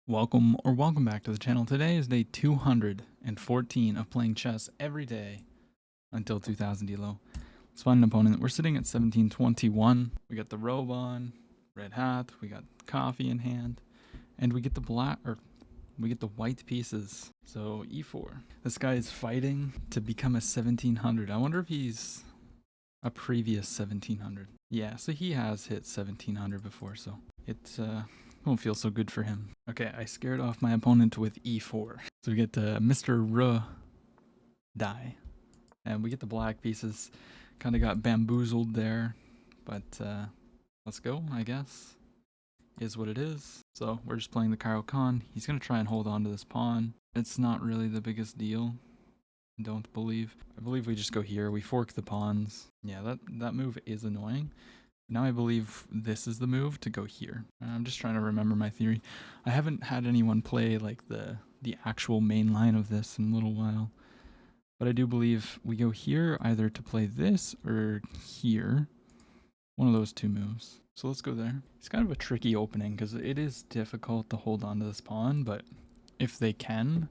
Welcome back to the channel. Today is day 214 of playing chess every day until 2000 elo. Let's find an opponent. We're sitting at 1721. We got the robe on, red hat, we got coffee in hand, and we get the white pieces. So e4. This guy is fighting to become a 1700. I wonder if he's a previous 1700. Yeah, so he has hit 1700 before, so it won't feel so good for him. Okay, I scared off my opponent with e4. So we get Mr. R die. And we get the black pieces. Kind of got bamboozled there. But let's go, I guess. Is what it is. So we're just playing the Caro-Kann. He's going to try and hold on to this pawn. It's not really the biggest deal. I believe we just go here. We fork the pawns. Yeah, that move is annoying. Now I believe this is the move to go here. I'm just trying to remember my theory. I haven't had anyone play like the actual main line of this in a little while. But I do believe we go here either to play this or here. One of those two moves. So let's go there. It's kind of a tricky opening because it is difficult to hold on to this pawn, but if they can,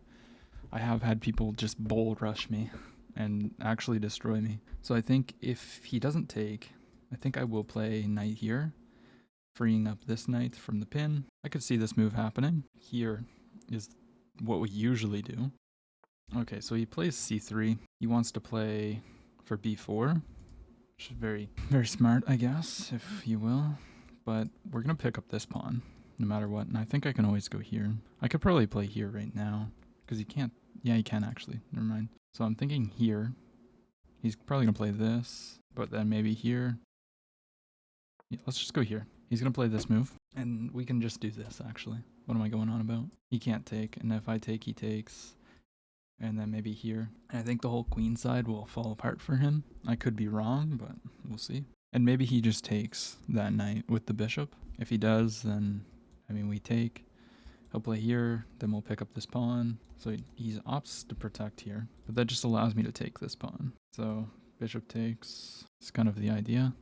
I have had people just bull rush me and actually destroy me. So I think if he doesn't take, I think I will play knight here, freeing up this knight from the pin. I could see this move happening. Here is what we usually do. Okay, so he plays c3. He wants to play for b4, which is very, very smart, I guess, if you will. But we're going to pick up this pawn, no matter what. And I think I can always go here. I could probably play here right now, because he can't. Yeah, he can actually. Never mind. So I'm thinking here. He's probably going to play this, but then maybe here. Yeah, let's just go here. He's going to play this move, and we can just do this, actually. What am I going on about? He can't take, and if I take, he takes. And then maybe here. And I think the whole queen side will fall apart for him. I could be wrong, but we'll see. And maybe he just takes that knight with the bishop. If he does, then, I mean, we take. He'll play here, then we'll pick up this pawn. So he opts to protect here, but that just allows me to take this pawn. So bishop takes is kind of the idea.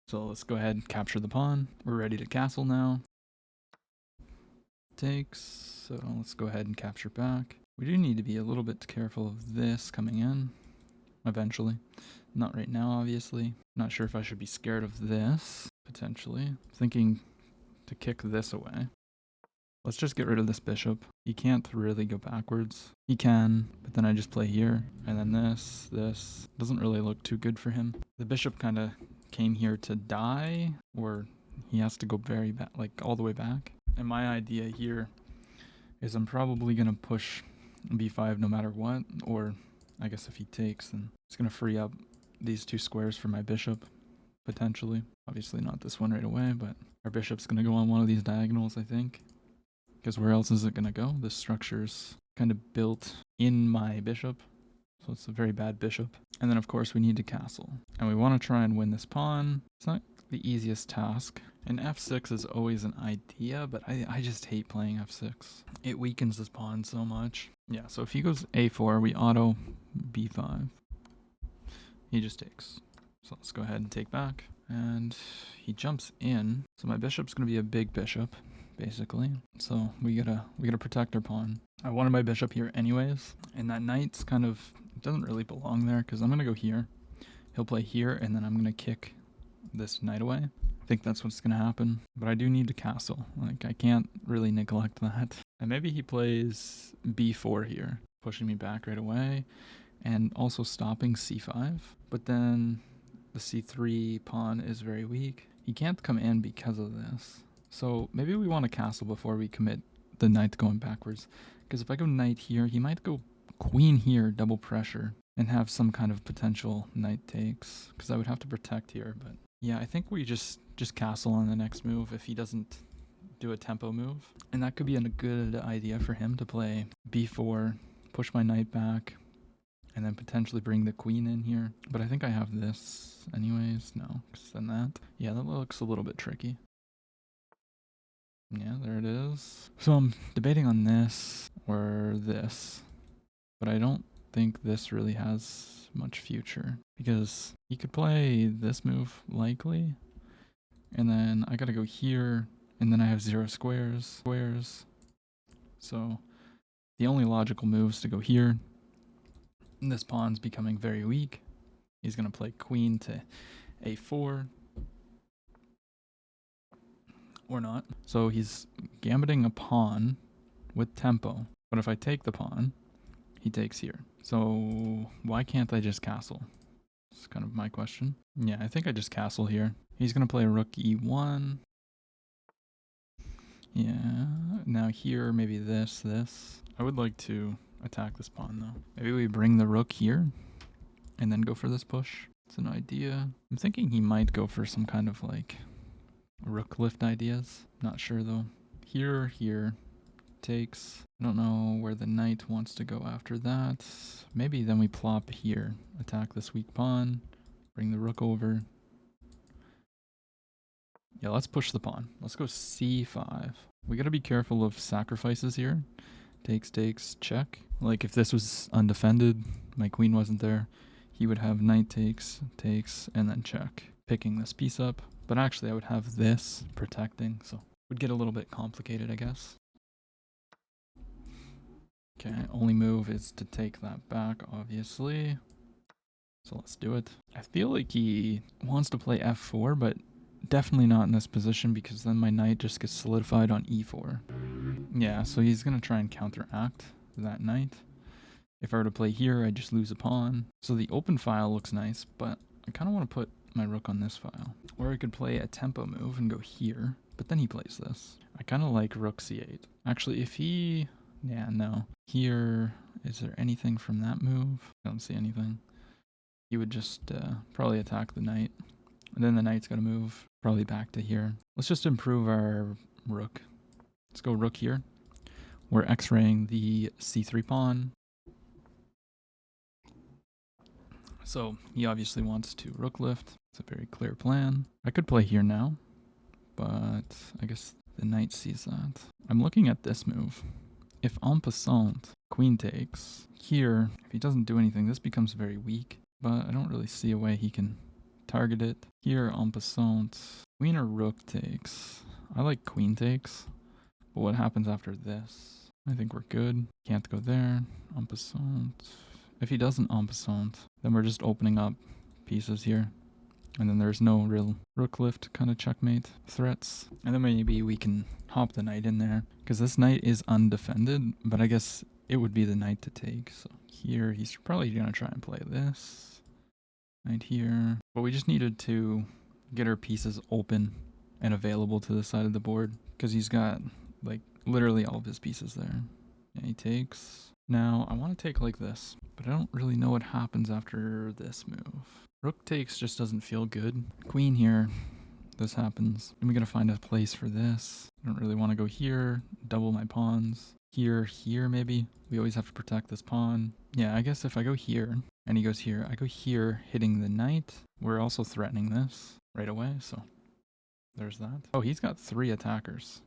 So let's go ahead and capture the pawn. We're ready to castle now. Takes, so let's go ahead and capture back. We do need to be a little bit careful of this coming in eventually. Not right now, obviously. Not sure if I should be scared of this, potentially. Thinking to kick this away. Let's just get rid of this bishop. He can't really go backwards. He can, but then I just play here. And then this doesn't really look too good for him. The bishop kind of came here to die, or he has to go very back, like all the way back. And my idea here is I'm probably going to push b5 no matter what, or I guess if he takes, then it's going to free up these two squares for my bishop, potentially. Obviously not this one right away, but our bishop's going to go on one of these diagonals, I think. Because where else is it going to go? This structure's kind of built in my bishop, so it's a very bad bishop. And then of course we need to castle. And we want to try and win this pawn. It's not the easiest task. And f6 is always an idea, but I just hate playing f6. It weakens this pawn so much. Yeah, so if he goes a4, we auto b5. He just takes. So let's go ahead and take back. And he jumps in. So my bishop's going to be a big bishop, basically. So we gotta protect our pawn. I wanted my bishop here anyways. And that knight's kind of doesn't really belong there, because I'm going to go here. He'll play here, and then I'm going to kick this knight away. I think that's what's going to happen. But I do need to castle. Like, I can't really neglect that. And maybe he plays b4 here, pushing me back right away, and also stopping c5. But then the c3 pawn is very weak. He can't come in because of this. So maybe we want to castle before we commit the knight going backwards. Because if I go knight here, he might go queen here, double pressure, and have some kind of potential knight takes. Because I would have to protect here, but yeah, I think we just castle on the next move if he doesn't do a tempo move. And that could be a good idea for him to play b4, push my knight back, and then potentially bring the queen in here. But I think I have this anyways. No, because then that. Yeah, that looks a little bit tricky. Yeah, there it is. So I'm debating on this or this, but I don't think this really has much future, because he could play this move likely, and then I gotta go here and then I have 0 squares. So the only logical move is to go here. And this pawn's becoming very weak. He's going to play queen to a4. Or not. So he's gambiting a pawn with tempo. But if I take the pawn, he takes here. So why can't I just castle? It's kind of my question. Yeah, I think I just castle here. He's going to play rook e1. Yeah, now here, maybe this. I would like to attack this pawn though. Maybe we bring the rook here and then go for this push. It's an idea. I'm thinking he might go for some kind of like rook lift ideas. Not sure though. Here, takes. I don't know where the knight wants to go after that. Maybe then we plop here. Attack this weak pawn. Bring the rook over. Yeah, let's push the pawn. Let's go c5. We gotta be careful of sacrifices here. Takes, check. Like if this was undefended, my queen wasn't there, he would have knight takes, and then check. Picking this piece up. But actually I would have this protecting, so it would get a little bit complicated, I guess. Okay, only move is to take that back, obviously. So let's do it. I feel like he wants to play f4, but definitely not in this position because then my knight just gets solidified on e4. Yeah, so he's going to try and counteract that knight. If I were to play here, I just lose a pawn. So the open file looks nice, but I kind of want to put my rook on this file. Or I could play a tempo move and go here, but then he plays this. I kind of like rook c8. Actually, if he... Yeah, no. Here, is there anything from that move? I don't see anything. He would just probably attack the knight. And then the knight's got to move probably back to here. Let's just improve our rook. Let's go rook here. We're x-raying the c3 pawn. So he obviously wants to rook lift. It's a very clear plan. I could play here now, but I guess the knight sees that. I'm looking at this move. If en passant, queen takes, here, if he doesn't do anything, this becomes very weak, but I don't really see a way he can target it. Here, en passant, queen or rook takes. I like queen takes, but what happens after this? I think we're good. Can't go there. En passant. If he doesn't en passant, then we're just opening up pieces here. And then there's no real rook lift kind of checkmate threats. And then maybe we can hop the knight in there. Because this knight is undefended, but I guess it would be the knight to take. So here, he's probably going to try and play this. Knight here. But we just needed to get our pieces open and available to the side of the board. Because he's got, like, literally all of his pieces there. Yeah, he takes. Now, I want to take like this. But I don't really know what happens after this move. Rook takes just doesn't feel good. Queen here, this happens. And we gotta find a place for this. I don't really want to go here, double my pawns. Here maybe. We always have to protect this pawn. Yeah, I guess if I go here, and he goes here, I go here hitting the knight. We're also threatening this right away, so there's that. Oh, he's got 3 attackers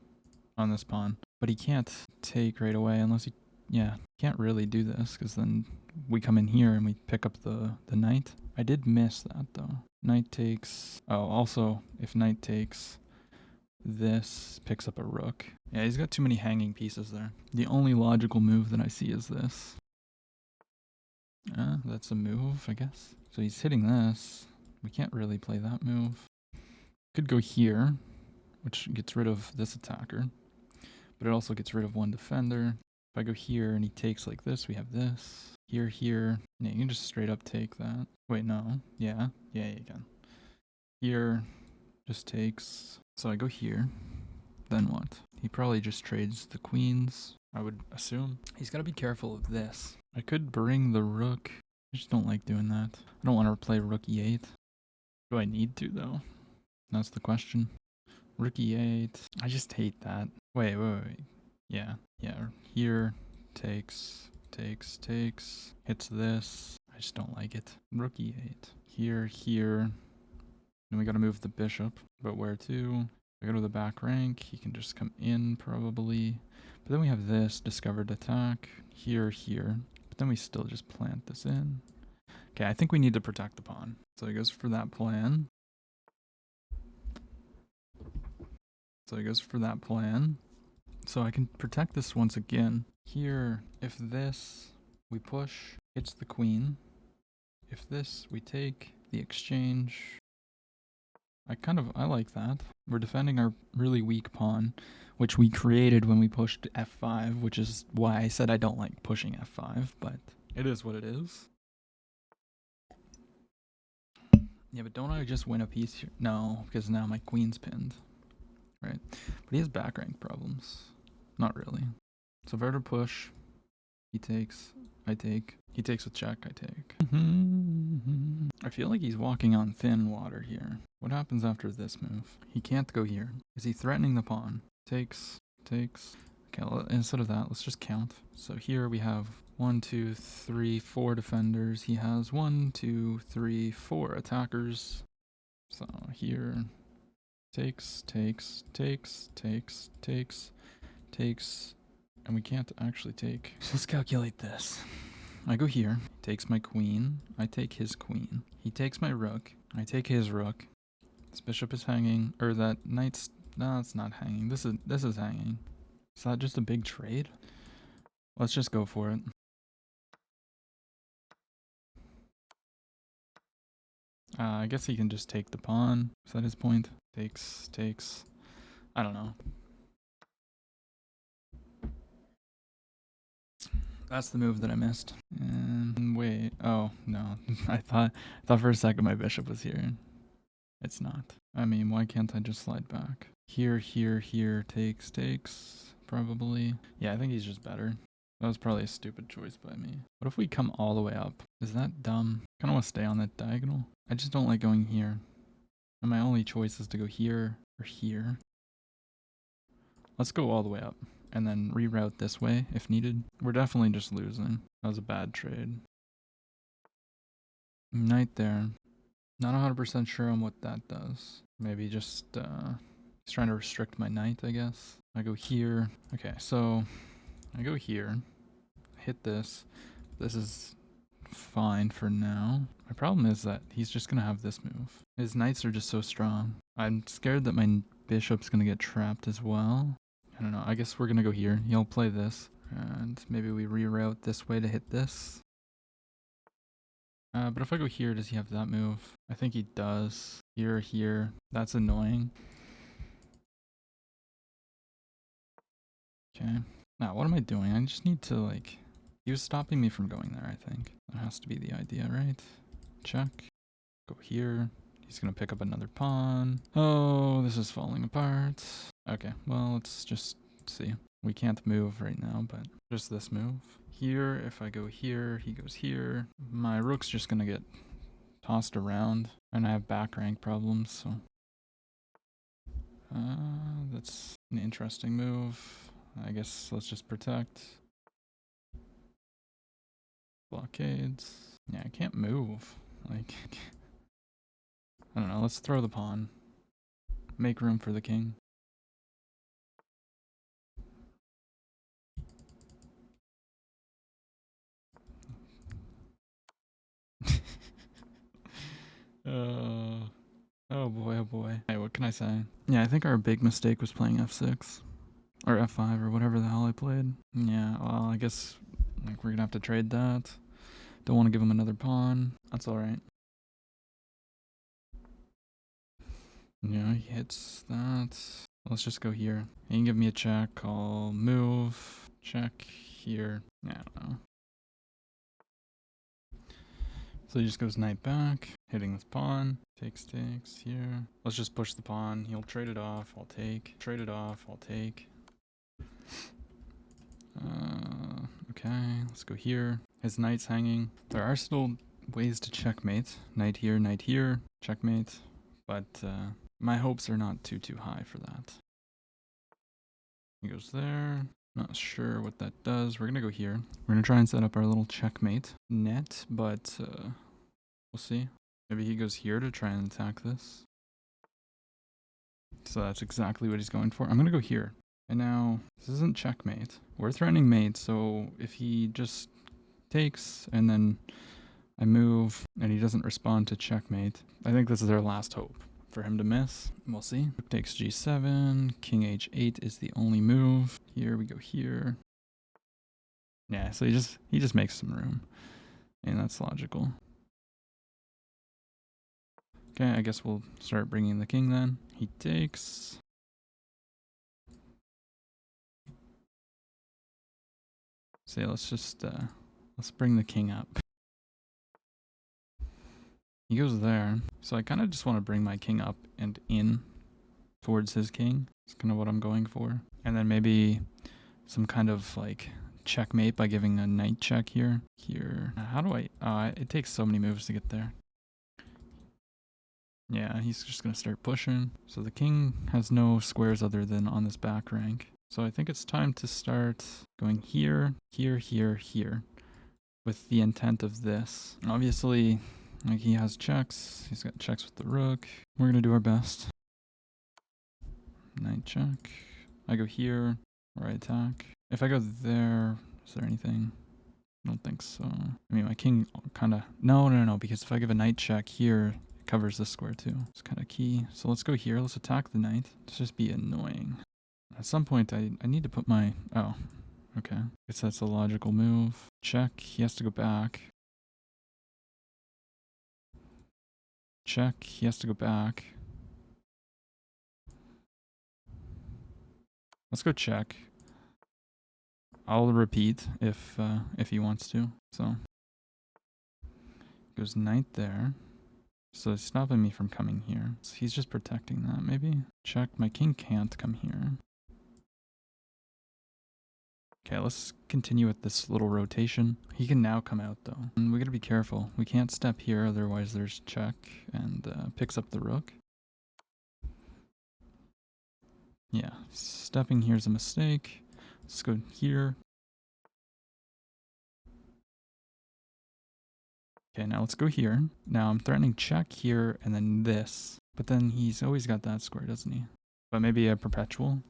on this pawn. But he can't take right away unless he... Yeah, can't really do this, because then we come in here and we pick up the knight. I did miss that though. Knight takes... Oh, also, if knight takes, this picks up a rook. Yeah, he's got too many hanging pieces there. The only logical move that I see is this. That's a move, I guess. So he's hitting this. We can't really play that move. Could go here, which gets rid of this attacker. But it also gets rid of one defender. If I go here and he takes like this, we have this. Here. Yeah, you can just straight up take that. Wait, no. Yeah, you can. Here, just takes. So I go here. Then what? He probably just trades the queens, I would assume. He's got to be careful of this. I could bring the rook. I just don't like doing that. I don't want to play rook e8. Do I need to, though? That's the question. Rook e8. I just hate that. Wait. Yeah. Here, takes. Hits this. I just don't like it. Rook e8. Here. Then we gotta move the bishop. But where to? I go to the back rank. He can just come in, probably. But then we have this discovered attack. Here. But then we still just plant this in. Okay, I think we need to protect the pawn. So he goes for that plan. So he goes for that plan. So I can protect this once again. Here, if this we push, hits the queen. If this we take the exchange. I like that. We're defending our really weak pawn, which we created when we pushed f5, which is why I said I don't like pushing f5, but it is what it is. Yeah, but don't I just win a piece here? No, because now my queen's pinned. Right. But he has back rank problems. Not really. So Werder push. He takes. I take. He takes with check. I take. I feel like he's walking on thin water here. What happens after this move? He can't go here. Is he threatening the pawn? Takes. Takes. Okay, instead of that, let's just count. So here we have 1, 2, 3, 4 defenders. He has 1, 2, 3, 4 attackers. So here. Takes, takes, takes, takes, takes, takes, and we can't actually take. So let's calculate this. I go here, takes my queen, I take his queen. He takes my rook, I take his rook. This bishop is hanging, or that knight's, no, it's not hanging. This is hanging. Is that just a big trade? Let's just go for it. I guess he can just take the pawn. Is that his point? Takes, takes. I don't know. That's the move that I missed. And wait, oh no. I thought for a second my bishop was here. It's not. I mean, why can't I just slide back? Here, here, here, takes, takes, probably. Yeah, I think he's just better. That was probably a stupid choice by me. What if we come all the way up? Is that dumb? I kinda wanna stay on that diagonal. I just don't like going here. And my only choice is to go here or here. Let's go all the way up and then reroute this way if needed. We're definitely just losing. That was a bad trade. Knight there. Not 100% sure on what that does. Maybe just, he's trying to restrict my knight, I guess. I go here. Okay, so I go here. Hit this. This is fine for now. My problem is that he's just gonna have this move. His knights are just so strong. I'm scared that my bishop's gonna get trapped as well. I don't know. I guess we're gonna go here. He'll play this. And maybe we reroute this way to hit this. But if I go here, does he have that move? I think he does. Here, here. That's annoying. Okay. Now, what am I doing? I just need to, like... He was stopping me from going there, I think. That has to be the idea, right? Check. Go here. He's gonna pick up another pawn. Oh, this is falling apart. Okay, well, let's just see. We can't move right now, but just this move. Here, if I go here, he goes here. My rook's just gonna get tossed around, and I have back rank problems, so... that's an interesting move. I guess let's just protect. Blockades. Yeah, I can't move. Like, I don't know, let's throw the pawn. Make room for the king. Oh boy, oh boy. Hey, what can I say? Yeah, I think our big mistake was playing f6. Or f5, or whatever the hell I played. Yeah, well, I guess like we're gonna have to trade that. Don't want to give him another pawn. That's alright. Yeah, he hits that. Let's just go here. He can give me a check. I'll move. Check here. Yeah, I don't know. So he just goes knight back, hitting this pawn. Takes, takes here. Let's just push the pawn. He'll trade it off. I'll take. Trade it off. I'll take. Okay, let's go here. His knight's hanging. There are still ways to checkmate. Knight here, checkmate. But my hopes are not too high for that. He goes there. Not sure what that does. We're gonna go here. We're gonna try and set up our little checkmate net, but we'll see. Maybe he goes here to try and attack this. So that's exactly what he's going for. I'm gonna go here. And now, this isn't checkmate. We're threatening mate, so if he just takes and then I move and he doesn't respond to checkmate, I think this is our last hope. for him to miss. We'll see. Rook takes g7. King h8 is the only move. Here we go here. Yeah, so he just makes some room. And that's logical. Okay, I guess we'll start bringing the king then. He takes. So yeah, let's bring the king up. He goes there. So I kind of just want to bring my king up and in towards his king. That's kind of what I'm going for. And then maybe some kind of like checkmate by giving a knight check here. Here. How do I... it takes so many moves to get there. Yeah, he's just going to start pushing. So the king has no squares other than on this back rank. So I think it's time to start going here, here, here, here. With the intent of this. Obviously... like he has checks. He's got checks with the rook. We're going to do our best. Knight check. I go here, or I attack. If I go there, is there anything? I don't think so. I mean, my king kind of... No, because if I give a knight check here, it covers this square too. It's kind of key. So let's go here. Let's attack the knight. Let's just be annoying. At some point, I need to put my... oh, okay. I guess that's a logical move. Check. He has to go back. Check. He has to go back. Let's go check. I'll repeat if he wants to. So goes knight there. So he's stopping me from coming here. So he's just protecting that. Maybe check. My king can't come here. Okay, let's continue with this little rotation. He can now come out though. And we gotta be careful. We can't step here, otherwise there's check and picks up the rook. Yeah, stepping here is a mistake. Let's go here. Okay, now let's go here. Now I'm threatening check here and then this. But then he's always got that square, doesn't he? But maybe a perpetual.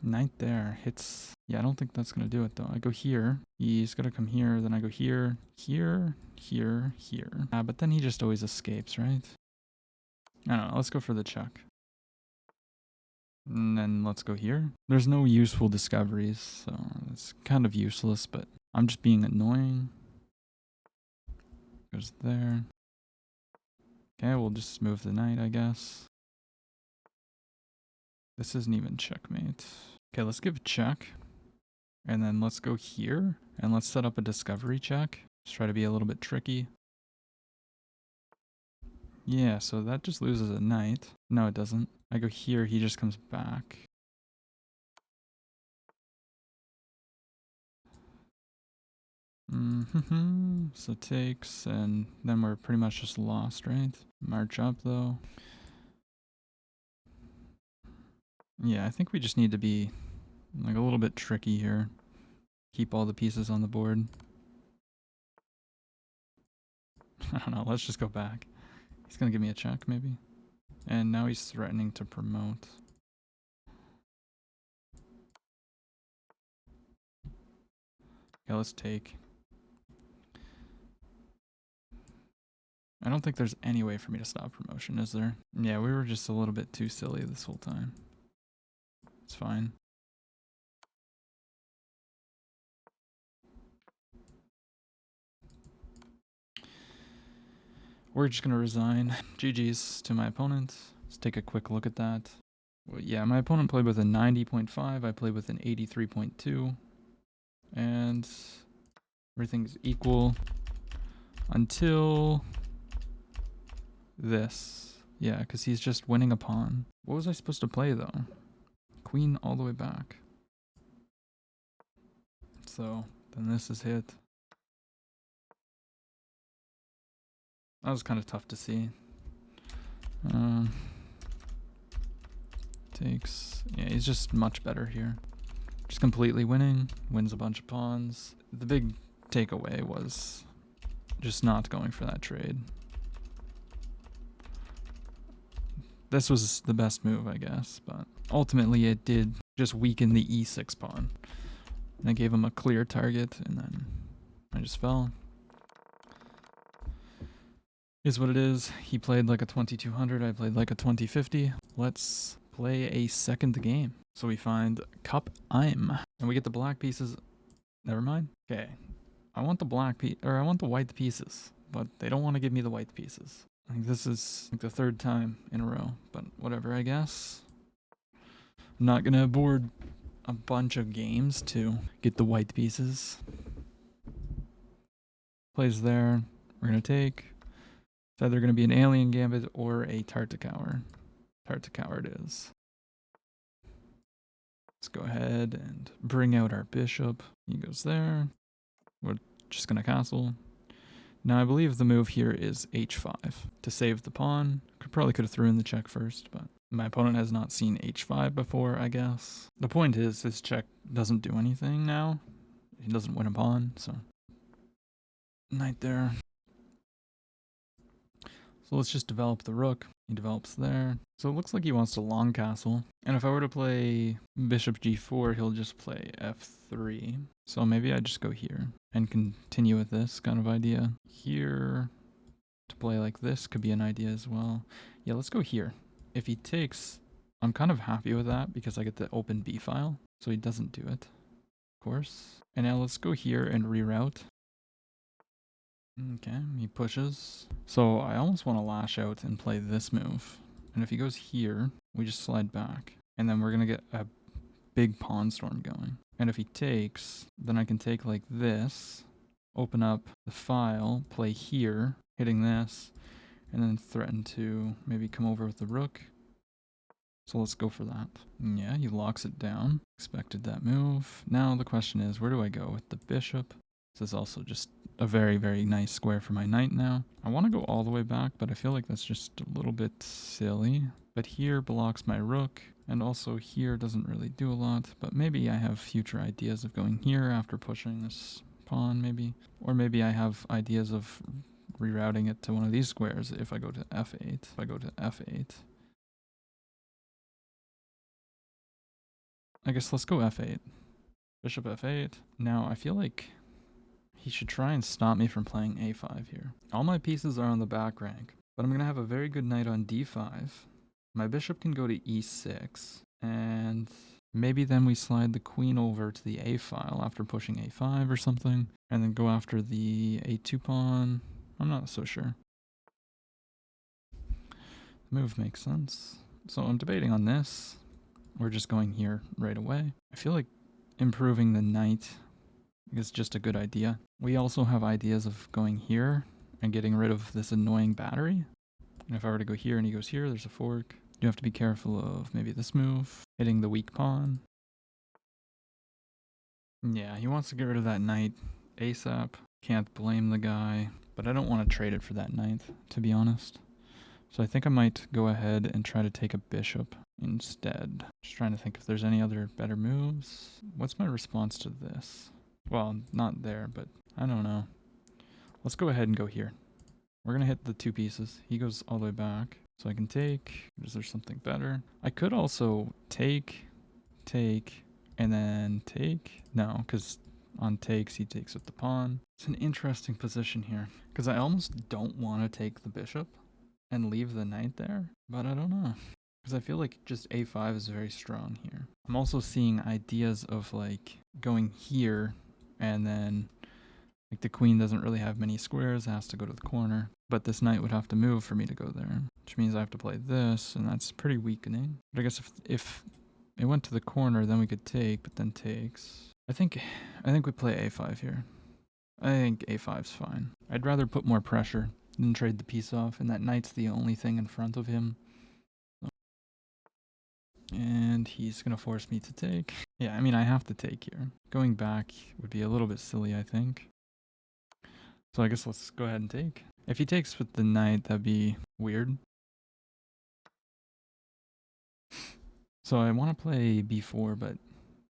Knight there hits. Yeah, I don't think that's going to do it though. I go here. He's going to come here. Then I go here, here, here, here. But then he just always escapes, right? I don't know. Let's go for the check. And then let's go here. There's no useful discoveries, so it's kind of useless, but I'm just being annoying. Goes there. Okay, we'll just move the knight, I guess. This isn't even checkmate. Okay, let's give a check. And then let's go here. And let's set up a discovery check. Let's try to be a little bit tricky. Yeah, so that just loses a knight. No, it doesn't. I go here, he just comes back. So takes, and then we're pretty much just lost, right? March up, though. Yeah, I think we just need to be like a little bit tricky here. Keep all the pieces on the board. I don't know, let's just go back. He's gonna give me a check, maybe. And now he's threatening to promote. Okay, let's take. I don't think there's any way for me to stop promotion, is there? Yeah, we were just a little bit too silly this whole time. It's fine. We're just gonna resign. GG's to my opponent. Let's take a quick look at that. Well, yeah, my opponent played with a 90.5. I played with an 83.2. And everything's equal until this. Yeah, because he's just winning a pawn. What was I supposed to play though? Queen all the way back. So then this is hit. That was kind of tough to see. Takes. Yeah, he's just much better here. Just completely winning. Wins a bunch of pawns. The big takeaway was just not going for that trade. This was the best move, I guess, but ultimately it did just weaken the e6 pawn. And I gave him a clear target, and then I just fell. Is what it is. He played like a 2200, I played like a 2050. Let's play a second game. So we find Cup Im, and we get the black pieces. Never mind. Okay, I want the I want the white pieces, but they don't want to give me the white pieces. I think this is like the third time in a row, but whatever, I guess. I'm not gonna board a bunch of games to get the white pieces. Plays there. We're gonna take. It's either gonna be an Alien Gambit or a Tartakower. Tartakower it is. Let's go ahead and bring out our bishop. He goes there. We're just gonna castle. Now I believe the move here is h5 to save the pawn. Probably could have thrown the check first, but my opponent has not seen h5 before, I guess. The point is this check doesn't do anything now. He doesn't win a pawn, so knight there. So let's just develop the rook. He develops there. So it looks like he wants to long castle. And if I were to play bishop g4, he'll just play f3. So maybe I just go here and continue with this kind of idea. Here, to play like this could be an idea as well. Yeah, let's go here. If he takes, I'm kind of happy with that because I get the open b file. So he doesn't do it, of course. And now let's go here and reroute. Okay, he pushes. So I almost want to lash out and play this move. And if he goes here, we just slide back. And then we're going to get a big pawn storm going. And if he takes, then I can take like this, open up the file, play here, hitting this, and then threaten to maybe come over with the rook. So let's go for that. Yeah, he locks it down. Expected that move. Now the question is, where do I go with the bishop? This is also just a very, very nice square for my knight now. I want to go all the way back, but I feel like that's just a little bit silly. But here blocks my rook, and also here doesn't really do a lot, but maybe I have future ideas of going here after pushing this pawn, maybe. Or maybe I have ideas of rerouting it to one of these squares if I go to f8. If I go to f8. I guess let's go f8. Bishop f8. Now I feel like he should try and stop me from playing a5 here. All my pieces are on the back rank, but I'm going to have a very good knight on d5. My bishop can go to e6, and maybe then we slide the queen over to the a file after pushing a5 or something, and then go after the a2 pawn. I'm not so sure. The move makes sense. So I'm debating on this. We're just going here right away. I feel like improving the knight is just a good idea. We also have ideas of going here and getting rid of this annoying battery. And if I were to go here and he goes here, there's a fork. You have to be careful of maybe this move, hitting the weak pawn. Yeah, he wants to get rid of that knight ASAP. Can't blame the guy, but I don't want to trade it for that knight, to be honest. So I think I might go ahead and try to take a bishop instead. Just trying to think if there's any other better moves. What's my response to this? Well, not there, but I don't know. Let's go ahead and go here. We're going to hit the two pieces. He goes all the way back. So I can take. Is there something better? I could also take, and then take. No, because on takes, he takes with the pawn. It's an interesting position here. Because I almost don't want to take the bishop and leave the knight there. But I don't know. Because I feel like just a5 is very strong here. I'm also seeing ideas of like going here and then like the queen doesn't really have many squares, it has to go to the corner. But this knight would have to move for me to go there, which means I have to play this, and that's pretty weakening. But I guess if it went to the corner, then we could take, but then takes. I think we play a5 here. I think a5's fine. I'd rather put more pressure than trade the piece off, and that knight's the only thing in front of him. And he's going to force me to take. Yeah, I mean, I have to take here. Going back would be a little bit silly, I think. So I guess let's go ahead and take. If he takes with the knight, that'd be weird. So I want to play b4, but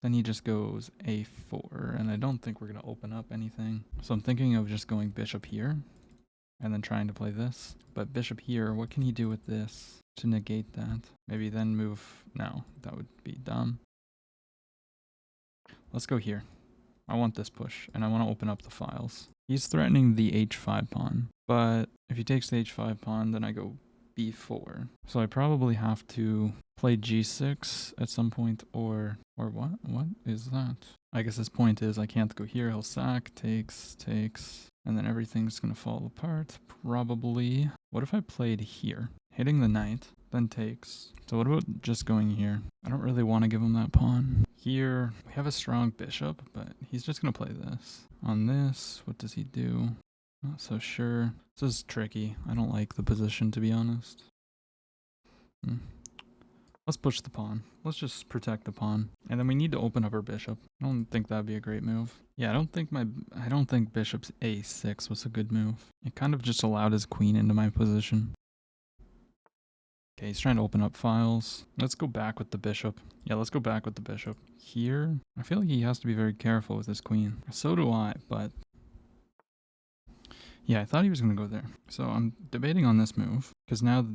then he just goes a4, and I don't think we're going to open up anything. So I'm thinking of just going bishop here, and then trying to play this. But bishop here, what can he do with this to negate that? Maybe then move. No, that would be dumb. Let's go here. I want this push, and I want to open up the files. He's threatening the h5 pawn. But if he takes the h5 pawn, then I go b4. So I probably have to play g6 at some point, or what? What is that? I guess his point is I can't go here. He'll sack, takes, and then everything's gonna fall apart. Probably. What if I played here? Hitting the knight, then takes. So what about just going here? I don't really want to give him that pawn. Here, we have a strong bishop, but he's just gonna play this. On this, what does he do? Not so sure. This is tricky. I don't like the position, to be honest. Let's push the pawn. Let's just protect the pawn. And then we need to open up our bishop. I don't think that'd be a great move. Yeah, I don't think bishop's a6 was a good move. It kind of just allowed his queen into my position. Okay, he's trying to open up files. Let's go back with the bishop. Yeah, let's go back with the bishop. Here, I feel like he has to be very careful with his queen. So do I, but yeah, I thought he was going to go there. So I'm debating on this move, because now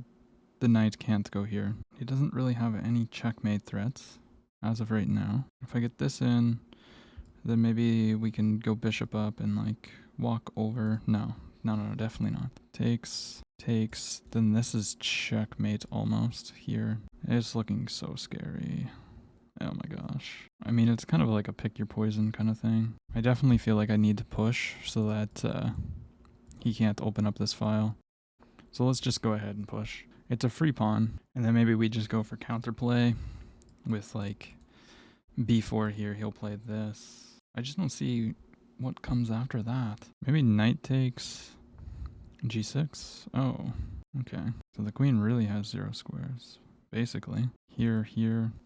the knight can't go here. He doesn't really have any checkmate threats as of right now. If I get this in, then maybe we can go bishop up and like walk over. No, definitely not. Takes, then this is checkmate almost here. It's looking so scary. Oh my gosh. I mean, it's kind of like a pick your poison kind of thing. I definitely feel like I need to push so that he can't open up this file. So let's just go ahead and push. It's a free pawn, and then maybe we just go for counterplay with like b4 here. He'll play this. I just don't see what comes after that. Maybe knight takes g6. Oh, okay. So the queen really has 0 squares, basically. Here.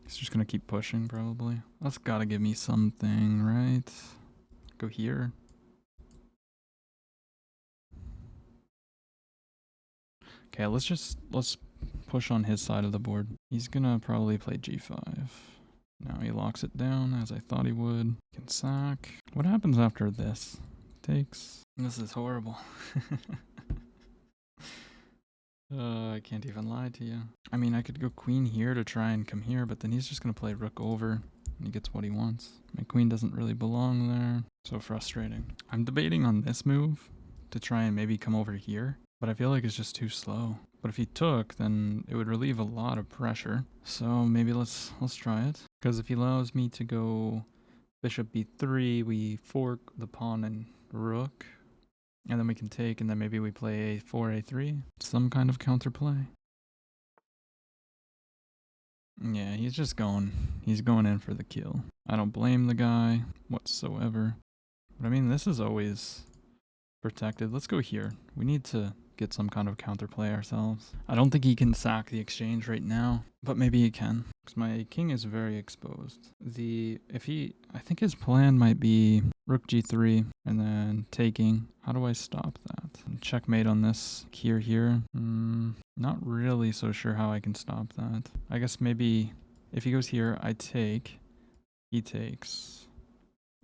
He's just gonna keep pushing, probably. That's gotta give me something, right? Go here. Okay, let's push on his side of the board. He's gonna probably play g5. Now he locks it down as I thought he would. Can sack. What happens after this? Takes. This is horrible. I can't even lie to you. I mean, I could go queen here to try and come here, but then he's just gonna play rook over and he gets what he wants. My queen doesn't really belong there. So frustrating. I'm debating on this move to try and maybe come over here, but I feel like it's just too slow. But if he took, then it would relieve a lot of pressure. So maybe let's try it. Because if he allows me to go bishop b3, we fork the pawn and rook. And then we can take, and then maybe we play a4, a3. Some kind of counterplay. Yeah, he's going in for the kill. I don't blame the guy whatsoever. But I mean, this is always protected. Let's go here. We need to get some kind of counterplay ourselves. I don't think he can sack the exchange right now, but maybe he can. Because my king is very exposed. I think his plan might be rook g3 and then taking. How do I stop that? And checkmate on this here. Not really so sure how I can stop that. I guess maybe if he goes here, I take, he takes,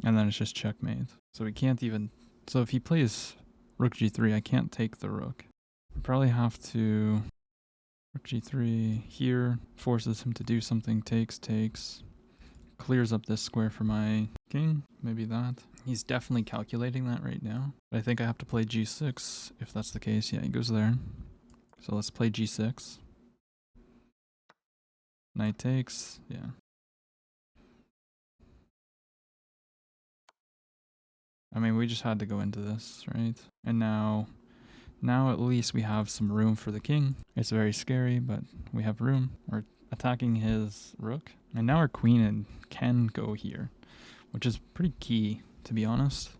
and then it's just checkmate. So he can't even, so if he plays rook g3, I can't take the rook. I probably have to rook g3 here, forces him to do something, takes, clears up this square for my king, maybe that. He's definitely calculating that right now. But I think I have to play g6 if that's the case. Yeah, he goes there. So let's play g6. Knight takes, yeah. I mean, we just had to go into this, right? And now at least we have some room for the king. It's very scary, but we have room. We're attacking his rook. And now our queen can go here, which is pretty key, to be honest.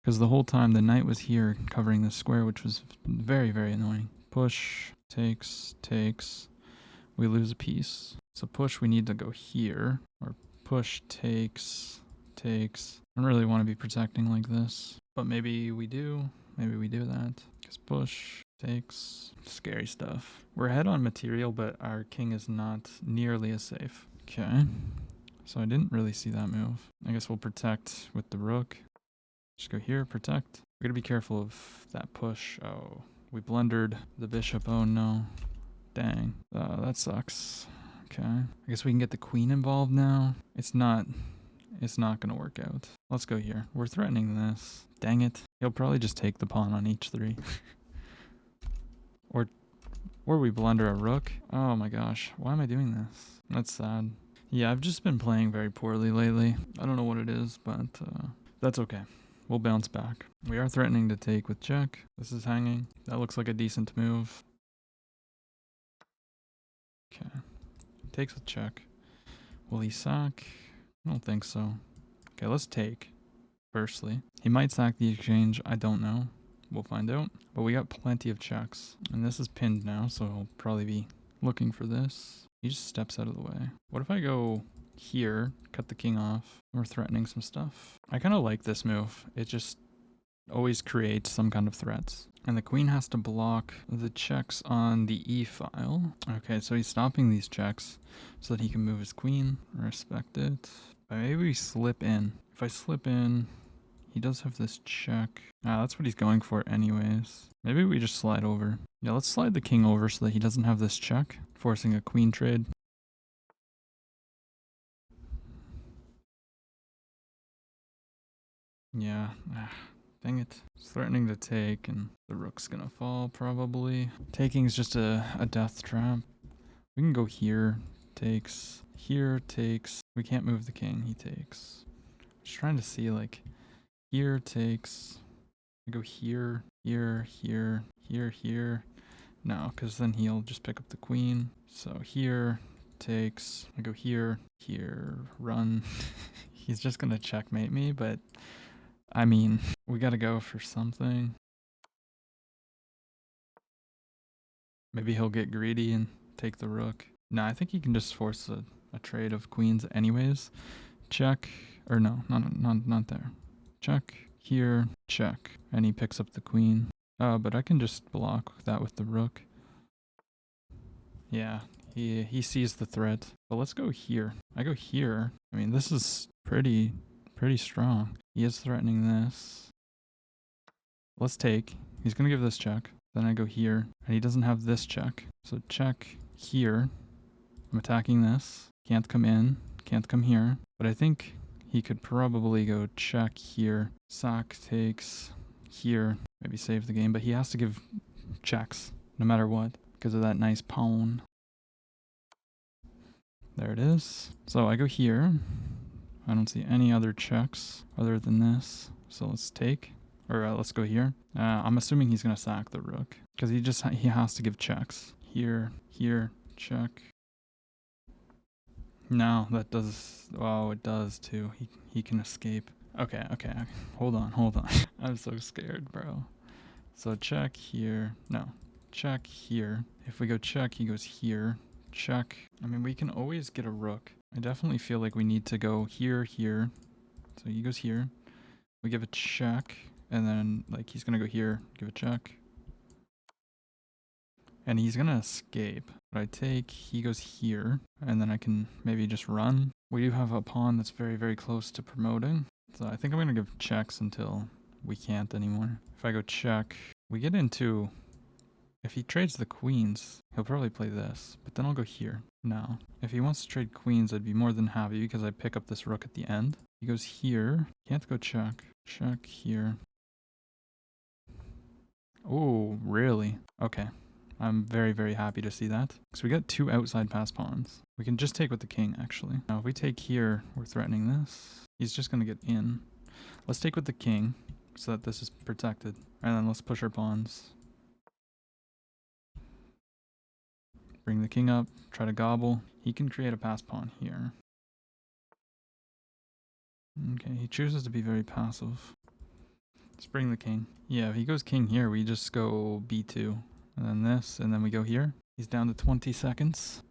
Because the whole time the knight was here covering the square, which was very, very annoying. Push, takes. We lose a piece. So push, we need to go here. Or push, takes. I don't really want to be protecting like this. But maybe we do. Maybe we do that. Just push, takes. Scary stuff. We're ahead on material, but our king is not nearly as safe. Okay. So I didn't really see that move. I guess we'll protect with the rook. Just go here, protect. We gotta be careful of that push. Oh, we blundered the bishop. Oh no. Dang. That sucks. Okay. I guess we can get the queen involved now. It's not It's not going to work out. Let's go here. We're threatening this. Dang it. He'll probably just take the pawn on h3. Or we blunder a rook. Oh my gosh. Why am I doing this? That's sad. Yeah, I've just been playing very poorly lately. I don't know what it is, but that's okay. We'll bounce back. We are threatening to take with check. This is hanging. That looks like a decent move. Okay. Takes with check. Will he sack? I don't think so. Okay, let's take. Firstly. He might sack the exchange. I don't know. We'll find out. But we got plenty of checks. And this is pinned now, so he'll probably be looking for this. He just steps out of the way. What if I go here, cut the king off? We're threatening some stuff. I kind of like this move. It just always creates some kind of threats. And the queen has to block the checks on the e file. Okay, so he's stopping these checks so that he can move his queen. Respect it. But maybe we slip in. If I slip in, he does have this check. Ah, that's what he's going for anyways. Maybe we just slide over. Yeah, let's slide the king over so that he doesn't have this check, forcing a queen trade. Yeah, dang it. It's threatening to take and the rook's gonna fall probably. Taking is just a death trap. We can go here, takes, here, takes. We can't move the king, he takes. Just trying to see like, here takes. I go here, here, here, here, here. No, because then he'll just pick up the queen. So here, takes. I go here, here, run. He's just gonna checkmate me, but I mean, we gotta go for something. Maybe he'll get greedy and take the rook. No, I think he can just force a trade of queens anyways. Check, or no, not there. Check, here, check. And he picks up the queen. But I can just block that with the rook. Yeah, he sees the threat. But let's go here. I go here. I mean, this is pretty strong. He is threatening this. Let's take. He's gonna give this check. Then I go here, and he doesn't have this check. So check here. I'm attacking this. Can't come in. Can't come here. But I think he could probably go check here. Sack takes here. Maybe save the game. But he has to give checks no matter what because of that nice pawn. There it is. So I go here. I don't see any other checks other than this. So let's take. Or let's go here. I'm assuming he's going to sack the rook. Because he has to give checks. Here, here, check. No, that does... Oh, it does too. He can escape. Okay. Hold on. I'm so scared, bro. So check here. No. Check here. If we go check, he goes here. Check. I mean, we can always get a rook. I definitely feel like we need to go here, here. So he goes here. We give a check. And then, like, he's gonna go here, give a check. And he's gonna escape. But I take, he goes here. And then I can maybe just run. We do have a pawn that's very close to promoting. So I think I'm gonna give checks until we can't anymore. If I go check, we get into... If he trades the queens, he'll probably play this. But then I'll go here. Now, if he wants to trade queens, I'd be more than happy because I pick up this rook at the end. He goes here. Can't go check. Check here. Oh, really? Okay. I'm very happy to see that. Because we got two outside pass pawns. We can just take with the king, actually. Now, if we take here, we're threatening this. He's just going to get in. Let's take with the king so that this is protected. And then let's push our pawns. Bring the king up, try to gobble. He can create a pass pawn here. Okay, he chooses to be very passive. Let's bring the king. Yeah, if he goes king here, we just go b2. And then this, and then we go here. He's down to 20 seconds.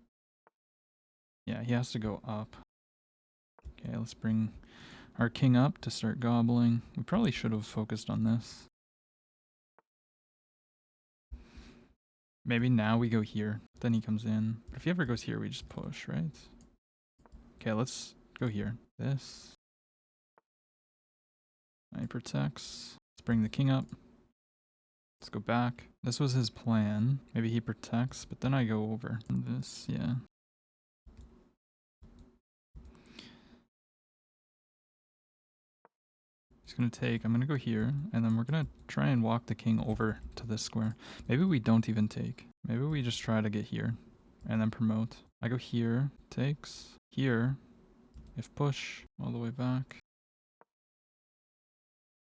Yeah, he has to go up. Okay, let's bring our king up to start gobbling. We probably should have focused on this. Maybe now we go here, then he comes in. But if he ever goes here, we just push, right? Okay, let's go here. This. He protects. Let's bring the king up. Let's go back. This was his plan. Maybe he protects, but then I go over. This, yeah. He's gonna take. I'm gonna go here, and then we're gonna try and walk the king over to this square. Maybe we don't even take. Maybe we just try to get here, and then promote. I go here, takes, here, if push, all the way back.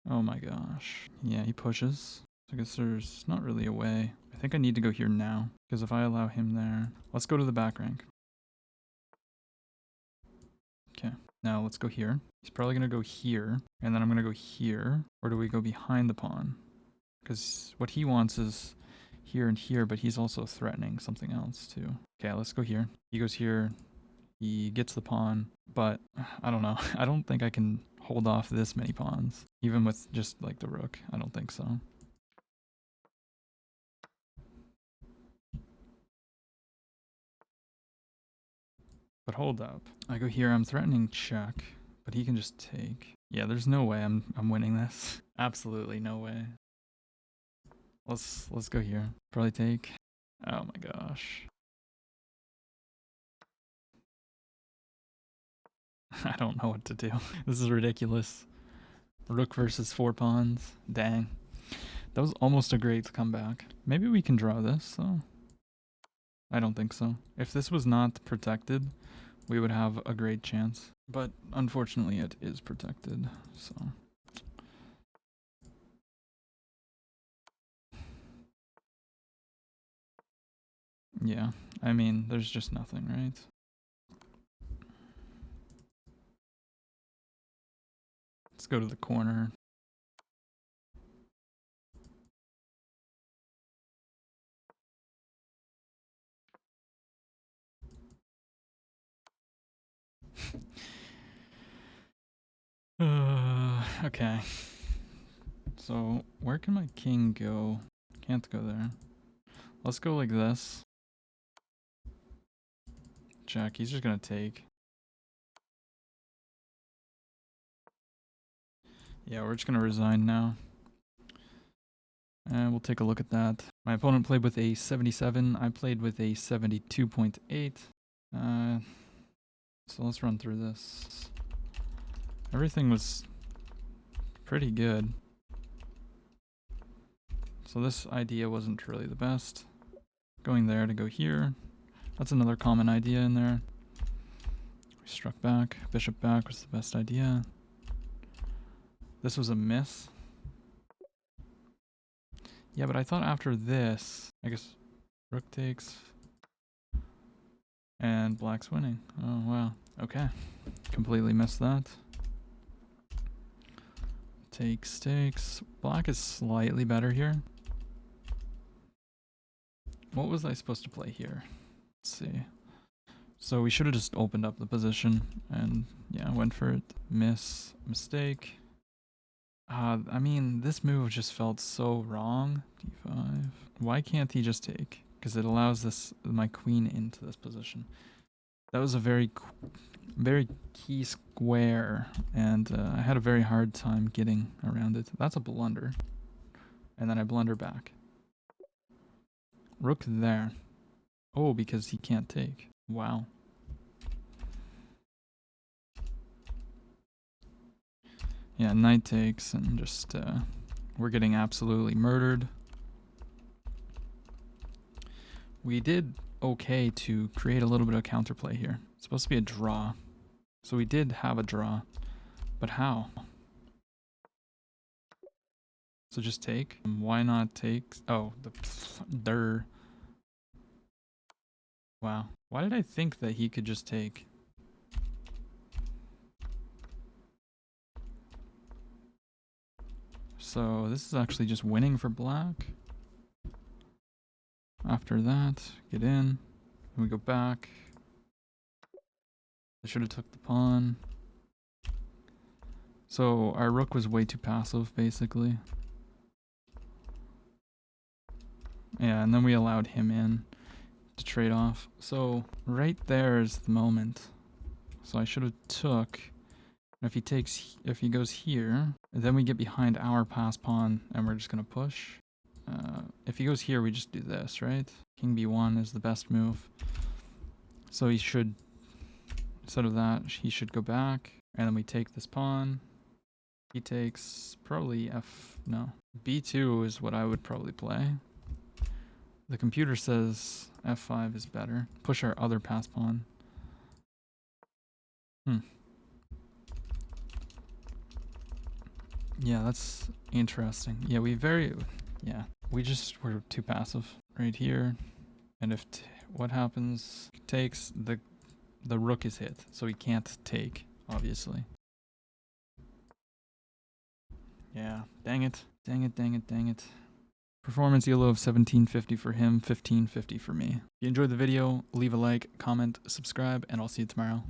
Oh my gosh. Yeah, he pushes. So I guess there's not really a way. I think I need to go here now, because if I allow him there... Let's go to the back rank. Okay, now let's go here. He's probably going to go here, and then I'm going to go here. Or do we go behind the pawn? Because what he wants is here and here, but he's also threatening something else too. Okay, let's go here. He goes here. He gets the pawn, but I don't know. I don't think I can hold off this many pawns, even with just like the rook. I don't think so. But hold up. I go here, I'm threatening check, but he can just take. Yeah, there's no way I'm winning this. Absolutely no way. Let's go here. Probably take. Oh my gosh. I don't know what to do. This is ridiculous. Rook versus 4 pawns. Dang. That was almost a great comeback. Maybe we can draw this, though. I don't think so. If this was not protected, we would have a great chance. But unfortunately, it is protected, so... Yeah, I mean, there's just nothing, right? Let's go to the corner. Okay. So, where can my king go? Can't go there. Let's go like this. Check, he's just gonna take. Yeah, we're just gonna resign now. And we'll take a look at that. My opponent played with a 77. I played with a 72.8. So let's run through this. Everything was pretty good. So this idea wasn't really the best. Going there to go here. That's another common idea in there. We struck back. Bishop back was the best idea. This was a miss. Yeah, but I thought after this, I guess rook takes and black's winning. Oh, wow. Okay. Completely missed that. Takes, takes. Black is slightly better here. What was I supposed to play here? Let's see. So we should have just opened up the position and yeah, went for it. Mistake. I mean, this move just felt so wrong. D5. Why can't he just take? Because it allows my queen into this position. That was a very key square, and I had a very hard time getting around it. That's a blunder. And then I blunder back. Rook there. Oh, because he can't take. Wow. Yeah, knight takes, and just, we're getting absolutely murdered. We did okay to create a little bit of counterplay here. It's supposed to be a draw. So we did have a draw. But how? So just take. Why not take? Oh, der. Wow. Why did I think that he could just take? So this is actually just winning for black. After that, get in. And we go back. I should have took the pawn. So our rook was way too passive, basically. Yeah, and then we allowed him in to trade off. So right there is the moment. So I should have took. If he goes here, then we get behind our pass pawn and we're just gonna push. If he goes here, we just do this, right? King b1 is the best move. So he should, instead of that, he should go back, and then we take this pawn. He takes probably no. B2 is what I would probably play. The computer says F5 is better. Push our other pass pawn. Yeah, that's interesting. Yeah, we just were too passive right here. And if what happens? Takes the rook is hit, so he can't take, obviously. Yeah, dang it. Dang it, dang it, dang it. Performance ELO of 1750 for him, 1550 for me. If you enjoyed the video, leave a like, comment, subscribe, and I'll see you tomorrow.